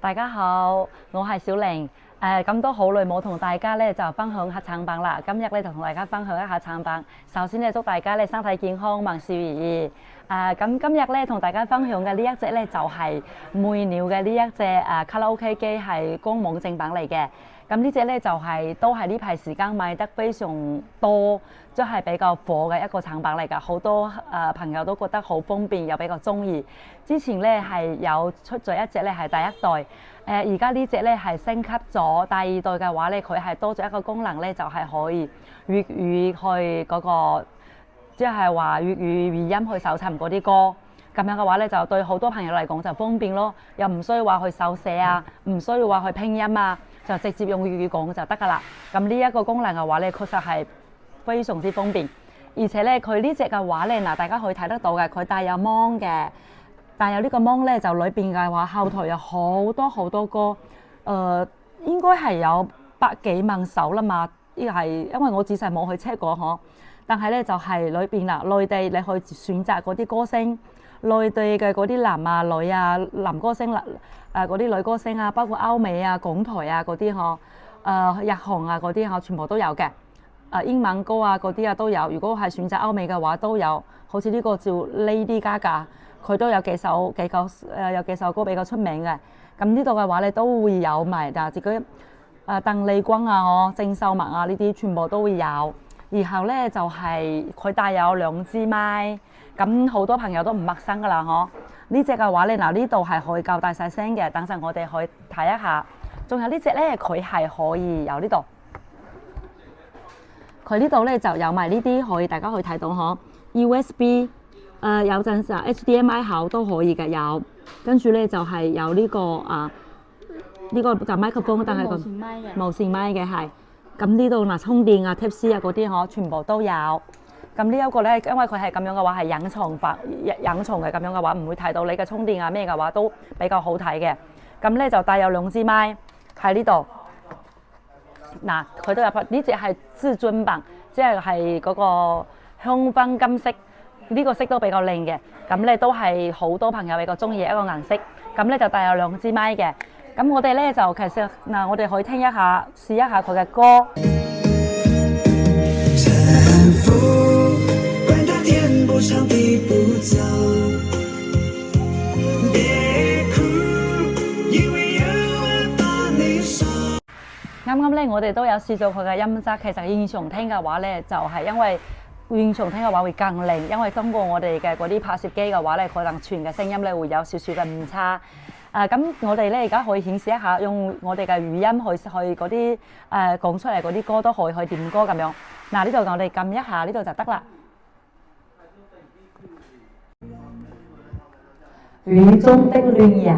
大家好，我係小玲。咁都好耐冇同大家咧就分享下產品啦。今日咧就同大家分享一下產品。首先咧祝大家咧身體健康，萬事如意。咁今日咧同大家分享嘅呢一隻咧就係魅鳥嘅呢一隻卡拉 OK 機係光網正版嚟嘅。咁呢隻咧就都係呢排時間賣得非常多，即係比較火嘅一個產品嚟㗎。好多朋友都覺得好方便，又比較中意。之前咧係有出咗一隻咧係第一代，而家呢隻咧係升級咗。第二代嘅話咧，佢係多咗一個功能咧，就係可以粵語去嗰個，即係話粵語語音去搜尋嗰啲歌。咁樣嘅話咧，就對好多朋友嚟講就方便咯，又唔需要話去手寫啊，唔需要話去拼音啊，就直接用粵語講就得㗎啦。咁呢一個功能嘅話咧，確實係非常之方便。而且咧，佢呢隻嘅話咧，嗱大家可以睇得到嘅，佢帶有芒嘅，帶有呢個芒咧，就裏邊嘅話後台有好多好多歌，應該係有百幾萬首啦嘛。呢個係因為我仔細冇去 check 過呵，但係咧就係裏邊啦，內地你可以選擇嗰啲歌星。內地嘅嗰啲男啊女啊男歌星嗰啲女歌星啊，包括歐美啊港台啊嗰啲日韓啊嗰啲全部都有嘅。英文歌啊嗰啲都有。如果係選擇歐美嘅話都有，好似呢個叫 Lady Gaga， 佢都有有幾首歌比較出名嘅。咁呢度嘅話你都會有埋，但係自己鄧麗君啊鄭秀文啊呢啲全部都會有。然後咧就係佢帶有兩支咪。咁好多朋友都唔陌生㗎啦，呢隻嘅話咧，嗱呢度係可以較大細聲嘅，等陣我哋可以睇一下。仲有呢隻咧，佢係可以有呢度，佢呢度咧就有埋呢啲，可以大家可以睇到USB， 有陣時 HDMI 口都可以嘅有。跟住咧就係有呢個呢個就麥克風，但係個無線咪嘅係。咁呢度嗱充電啊、Type C 啊嗰啲全部都有。咁呢一個咧，因為佢係咁樣嘅話係隱藏嘅，咁樣嘅話唔會睇到你嘅充電啊咩嘅話都比較好睇嘅。咁咧就帶有兩支咪喺呢度。嗱，佢都有呢隻係至尊版，即係嗰個香檳金色，呢個色都比較靚嘅。咁咧都係好多朋友比較中意一個顏色。咁咧就帶有兩支咪嘅。咁我哋咧就其實嗱，我哋可以聽一下試一下佢嘅歌。長地不走，別哭，因為有我把你守。啱啱咧，我哋都有試咗佢嘅音質。其實現場聽嘅話咧，就係因為現場聽嘅話會更靚，因為通過我哋嘅嗰啲拍攝機嘅話咧，可能傳嘅聲音咧會有少少嘅誤差。咁我哋咧而家可以顯示一下，用我哋嘅語音去嗰啲講出嚟嗰啲歌都可以去點歌咁樣。嗱，呢度我哋撳一下呢度就得啦。雨中的戀人，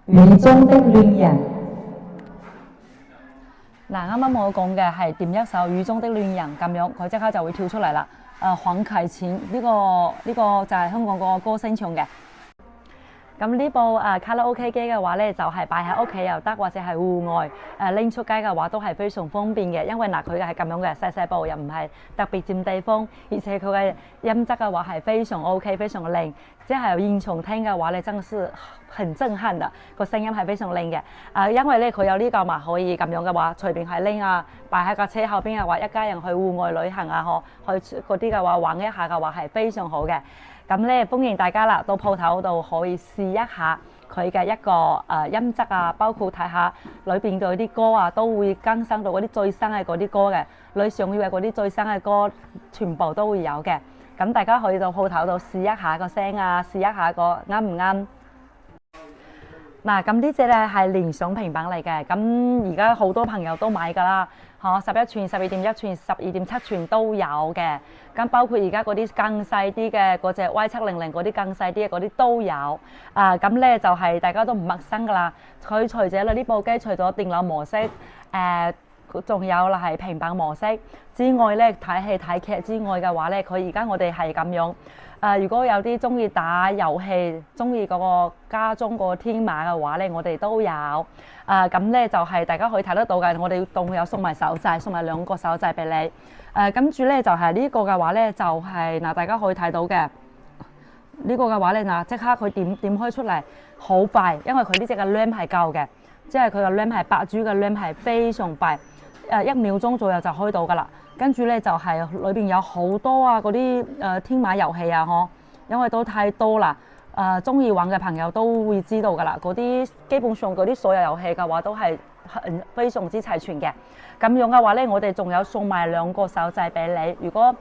雨中的戀人。嗱，啱啱我講嘅係點一首《雨中的戀人》咁樣，佢即刻就會跳出嚟啦。黃啟賢呢個就係香港個歌星唱嘅。咁呢部卡拉 OK 機嘅話咧，就係擺喺屋企又得，或者係戶外拎出街嘅話都係非常方便嘅。因為佢係咁樣嘅細細部，又唔係特別佔地方，而且佢嘅音質嘅話係非常 OK， 非常靚。即係現場聽嘅話咧，真係很震撼的，個聲音係非常靚嘅。因為咧佢有呢個嘛，可以咁樣嘅話隨便係拎擺喺架車後邊嘅話，一家人去戶外旅行去嗰啲嘅話玩一下嘅話係非常好嘅。咁咧歡迎大家啦，到鋪頭度可以試一下佢嘅一個音質啊，包括睇下裏邊嘅啲歌都會更新到嗰啲最新嘅嗰啲歌嘅，你想要嘅嗰啲最新嘅歌全部都會有嘅。咁大家可以到鋪頭度試一下個聲試一下個啱唔啱。嗱，咁呢隻咧係聯想平板嚟嘅，咁而家好多朋友都買㗎啦，11寸、12.1寸、12.7寸都有嘅。咁包括而家嗰啲更細啲嘅嗰隻 Y700嗰啲更細啲嘅嗰啲都有。咁咧就係大家都唔陌生㗎啦。佢除咗呢部機除咗電腦模式，仲有啦係平板模式之外咧，睇戲睇劇之外嘅話咧，佢而家我哋係咁樣。如果有啲中意打遊戲、中意嗰個家中個天馬嘅話咧，我哋都有。咁咧就係大家可以睇得到嘅，我哋仲有送埋手掣，送埋2個手掣俾你。跟住咧就係呢個嘅話咧，就係嗱大家可以睇到嘅。呢個嘅話咧嗱，即刻佢點開出嚟好快，因為佢呢隻嘅 RAM 係夠嘅，即係佢嘅 RAM 係8G嘅 RAM 係非常快，1秒鐘左右就開到㗎啦。跟住咧就係裏邊有好多啊嗰啲天馬遊戲啊呵，因為都太多啦。中意玩嘅朋友都會知道㗎啦，嗰啲基本上嗰啲所有遊戲嘅話都係非常之齊全嘅。咁樣嘅話咧，我哋仲有送埋2個手掣俾你。如果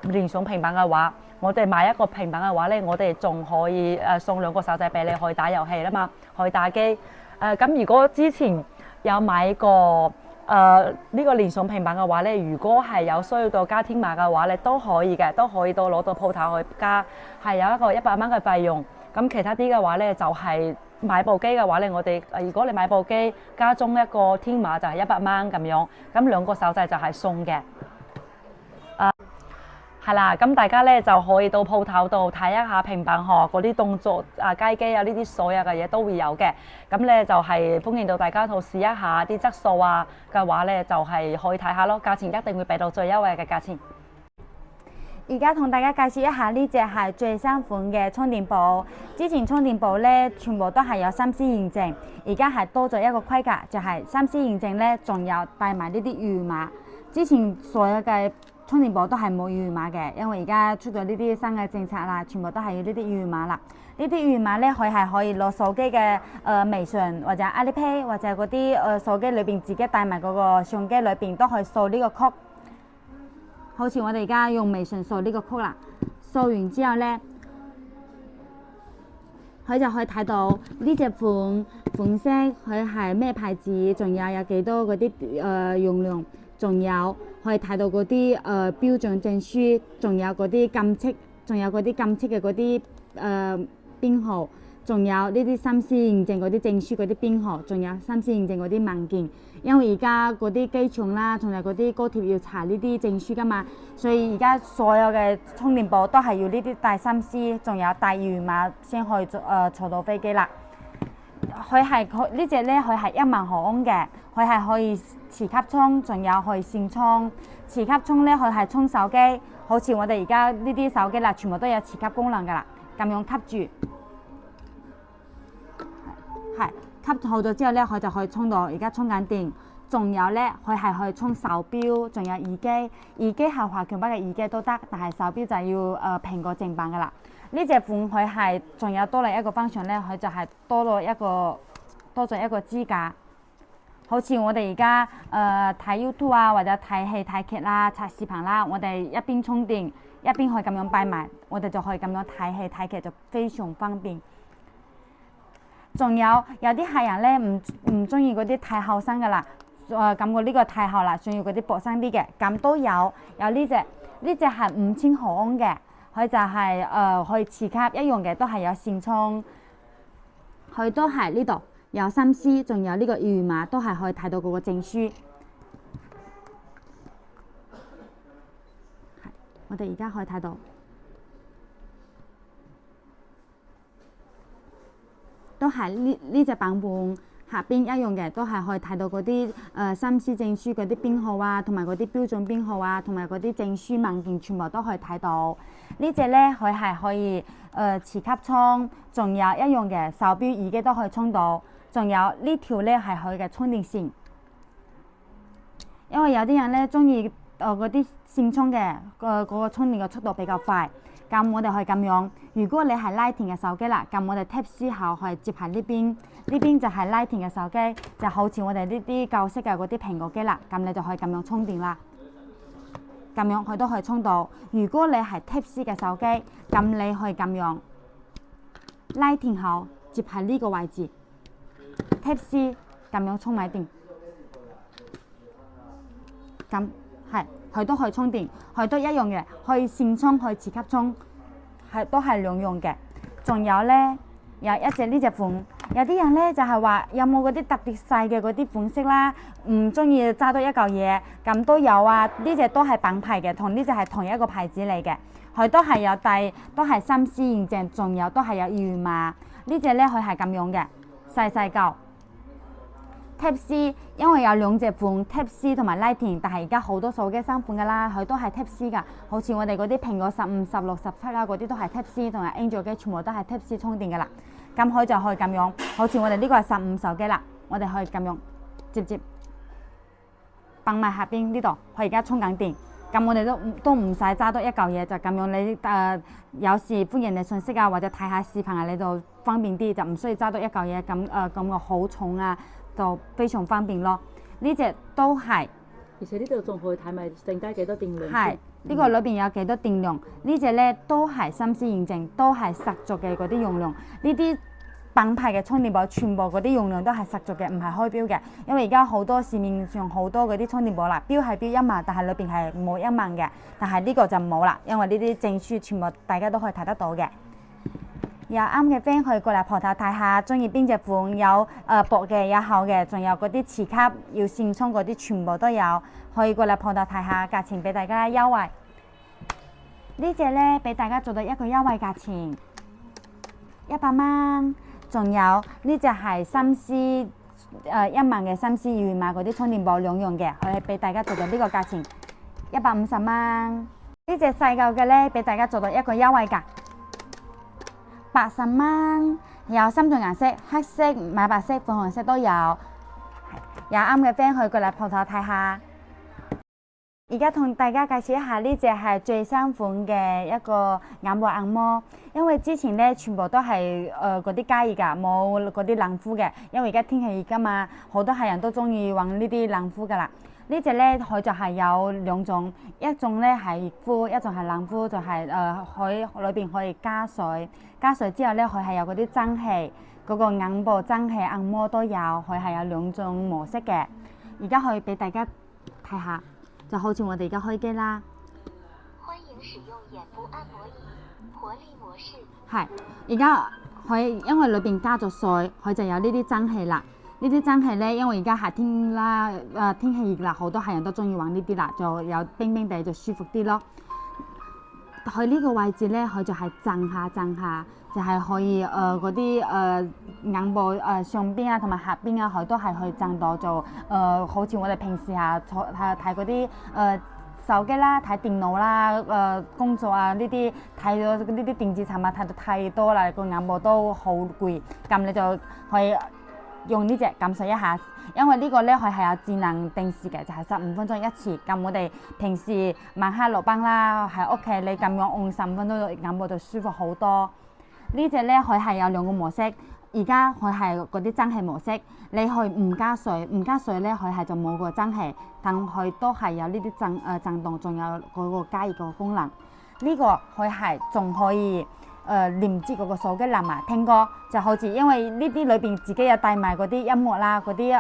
連上平板嘅話，我哋買一個平板嘅話咧，我哋仲可以送2個手掣俾你，可以打遊戲啦嘛，可以打機。咁如果之前有買過呢個連上平板嘅話咧，如果係有需要到加天馬嘅話咧，都可以嘅，都可以到攞到鋪頭去加，係有一個100蚊嘅費用。咁其他啲嘅話咧，就係買部機嘅話咧，我哋如果你買部機加中一個天馬就係100蚊咁樣，咁2個手掣就係送嘅。係啦，咁大家咧就可以到鋪頭度睇一下平板殼嗰啲動作街機啊，呢啲所有嘅嘢都會有嘅。咁咧就係歡迎到大家度試一下啲質素啊嘅話咧，就係可以睇下咯，價錢一定會俾到最優惠嘅價錢。而家同大家介紹一下呢隻係最新款嘅充電寶。之前充電寶咧全部都係有3C 認證，而家係多咗一個規格，就係3C 認證咧，仲有帶埋呢啲二維碼。之前所有嘅充電寶都係冇二維碼嘅，因為而家出咗呢啲新嘅政策啦，全部都係要呢啲二維碼啦。呢啲二維碼咧，佢係可以攞手機嘅微信或者 Alipay 或者嗰啲手機裏邊自己帶埋嗰個相機裏邊都可以掃呢個曲。好似我哋而家用微信掃呢個曲啦，掃完之後咧，佢就可以睇到呢隻款式，佢係咩牌子，仲有幾多嗰啲容量，仲有可以睇到嗰啲標準證書，仲有嗰啲禁測，仲有嗰啲禁測嘅嗰啲編號，仲有呢啲3C認證嗰啲證書嗰啲編號，仲有3C認證嗰啲文件。因為而家嗰啲機場啦，仲有嗰啲高鐵要查呢啲證書噶嘛，所以而家所有嘅充電寶都係要呢啲帶3C，仲有帶二維碼先可以坐到飛機啦。佢呢隻咧，佢係1萬毫安嘅，佢係可以磁吸充，仲有可以線充。磁吸充咧，佢係充手機，好似我哋而家呢啲手機啦，全部都有磁吸功能噶啦，咁樣吸住，係。吸好咗之後咧，佢就可以充到，而家充緊電。仲有咧，佢係可以充手錶，仲有耳機。耳機係華強北嘅耳機都得，但係手錶就要蘋果正版噶啦。呢隻款佢係仲有多嚟一個 function 咧，佢就係多咗一個支架。好似我哋而家睇 YouTube 啊，或者睇戲睇劇啦、刷視頻啦，我哋一邊充電一邊可以咁樣擺埋，我哋就可以咁樣睇戲睇劇，就非常方便。仲有啲客人咧唔中意嗰啲太厚身噶啦，感覺呢個太厚啦，仲要嗰啲薄身啲嘅，咁都有呢隻係5000毫安嘅，佢就係可以磁吸一樣嘅，都係有線充，佢都係呢度有3C，仲有呢個二維碼，都係可以睇到嗰個證書。我哋而家可以睇到。都係呢隻版本下邊一樣嘅，都係可以睇到嗰啲3C 證書嗰啲編號啊，同埋嗰啲標準編號啊，同埋嗰啲證書文件全部都可以睇到。呢隻咧佢係可以磁吸充，仲有一樣嘅手錶耳機都可以充到，仲有呢條咧係佢嘅充電線。因為有啲人咧中意嗰啲線充嘅嗰個充電嘅速度比較快。咁我哋可以咁樣，如果你係 Lightning 嘅手機啦，咁我哋 Type-C 後可以接喺呢邊就係 Lightning 嘅手機，就好似我哋呢啲舊式嘅嗰啲蘋果機啦，咁你就可以咁樣充電啦。咁樣佢都可以充到。如果你係 Type-C 嘅手機，咁你可以咁樣 Lightning 後接喺呢個位置 ，Type-C 咁樣充埋電，咁係。佢都可以充電，佢都一樣嘅，可以線充，可以磁吸充，都係兩樣嘅。仲有咧，有一隻呢隻款，有啲人咧就係話有冇嗰啲特別細嘅嗰啲款式啦，唔中意揸多一嚿嘢，咁都有啊。呢隻都係品牌嘅，同呢隻係同一個牌子嚟嘅，佢都係有都係3C認證，仲有都係有二維碼。呢隻咧佢係咁樣嘅，細細嚿。Type C，因為有兩隻款 Type C 同埋 Lightning， 但係而家好多手機新款㗎啦，佢都係 Type C 㗎。好似我哋嗰啲蘋果15、16、17啊嗰啲都係 Type C， 同埋 Android 機全部都係 Type C 充電㗎啦。咁佢就可以咁樣，好似我哋呢個係15手機啦，我哋可以咁樣接綁埋下邊呢度，佢而家充緊電。咁我哋都唔使揸多一嚿嘢，就咁樣你有時歡迎你信息啊，或者睇下視頻啊，你就方便啲，就唔需要揸多一嚿嘢咁個好重啊，就非常方便咯。呢隻都係，而且呢度仲可以睇埋剩低幾多電量。係呢個裏邊有幾多電量？呢隻咧都係三 C 認證，都係實續嘅嗰啲用量。呢啲品牌嘅充電寶全部嗰啲用量都係實續嘅，唔係開標嘅。因為而家好多市面上好多嗰啲充電寶啦，標係標1萬，但係裏邊係冇1萬嘅。但係呢個就冇啦，因為呢啲證書全部大家都可以睇得到嘅。有啱嘅 friend 可以過嚟鋪頭睇下，中意邊隻款？有薄嘅，有厚嘅，仲有嗰啲磁吸要線充嗰啲，全部都有。可以過嚟鋪頭睇下，價錢俾大家優惠。呢隻咧俾大家做到一個優惠價錢，100蚊。仲有呢隻係3C 1萬嘅3C 2碼嗰啲充電寶兩用嘅，佢係俾大家做到呢個價錢150蚊。呢隻細嚿嘅咧俾大家做到一個優惠價80蚊，有3種顏色，黑色、米白色、粉紅色都有。有啱嘅 friend 可以過嚟鋪頭睇下。而家同大家介紹一下呢隻係最新款嘅一個眼部按摩，因為之前咧全部都係嗰啲加熱㗎，冇嗰啲冷敷嘅。因為而家天氣熱㗎嘛，好多客人都中意揾呢啲冷敷㗎啦。呢隻咧佢就係有兩種，一種咧係熱敷，一種係冷敷，就係佢裏邊可以加水，加水之後咧佢係有嗰啲蒸氣，嗰個眼部蒸氣按摩都有，佢係有兩種模式嘅。而家可以俾大家睇下。就好似我哋而家開機啦。歡迎使用眼部按摩儀活力模式。係，而家佢因為裏邊加咗水，佢就有呢啲蒸氣啦。呢啲蒸氣咧，因為而家夏天啦，天氣熱啦，好多客人都中意玩呢啲啦，就有冰冰地就舒服啲咯。佢呢個位置咧，佢就係震下，就係可以嗰啲眼部上邊啊同埋下邊啊，佢都係去震到就好似我哋平時睇嗰啲手機啦、睇電腦啦、工作啊呢啲睇咗呢啲電子產品睇到太多啦，個眼部都好攰，咁你就可以用呢隻感受一下，因為呢個咧佢係有智能定時嘅，就係15分鐘一次。咁我哋平時晚黑落班啦，喺屋企你咁樣按15分鐘，眼部就舒服好多。呢隻咧佢係有兩個模式，而家佢係嗰啲蒸氣模式，你去唔加水咧，佢係就冇個蒸氣，但佢都係有呢啲震動，仲有嗰個加熱個功能。呢個佢係仲可以連接嗰個手機藍牙聽歌，就好似因為呢啲裏邊自己有帶埋嗰啲音樂啦，嗰啲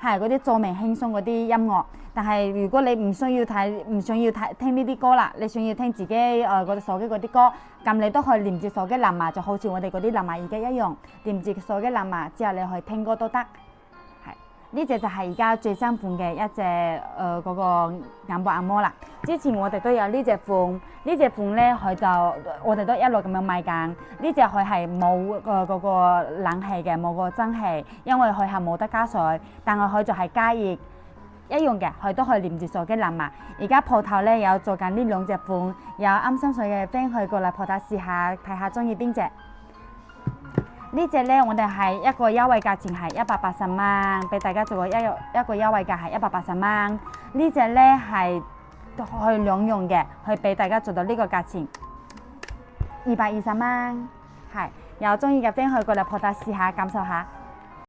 嗰啲助眠輕鬆嗰啲音樂。但係如果你唔想要聽呢啲歌啦，你想要聽自己嗰手機嗰啲歌，咁你都可以連接手機藍牙，就好似我哋嗰啲藍牙耳機一樣，連接手機藍牙之後你去聽歌都得。呢隻就係而家最新款嘅一隻嗰個眼部按摩啦。之前我哋都有呢隻款，咧佢就我哋都一路咁樣賣緊。呢隻佢係冇嗰個冷氣嘅，冇個蒸氣，因為佢係冇得加水，但係佢就係加熱一樣嘅，佢都可以連住手機藍牙。而家鋪頭咧有做緊呢兩隻款，有啱心水嘅 friend 可以過嚟鋪頭試下睇下中意邊隻。呢隻咧，我哋係一個優惠價錢係180蚊，俾大家做一個優惠價係180蚊。呢隻咧係去兩用嘅，去俾大家做到呢個價錢220蚊。係有中意嘅 friend 可以過嚟鋪頭試下感受下。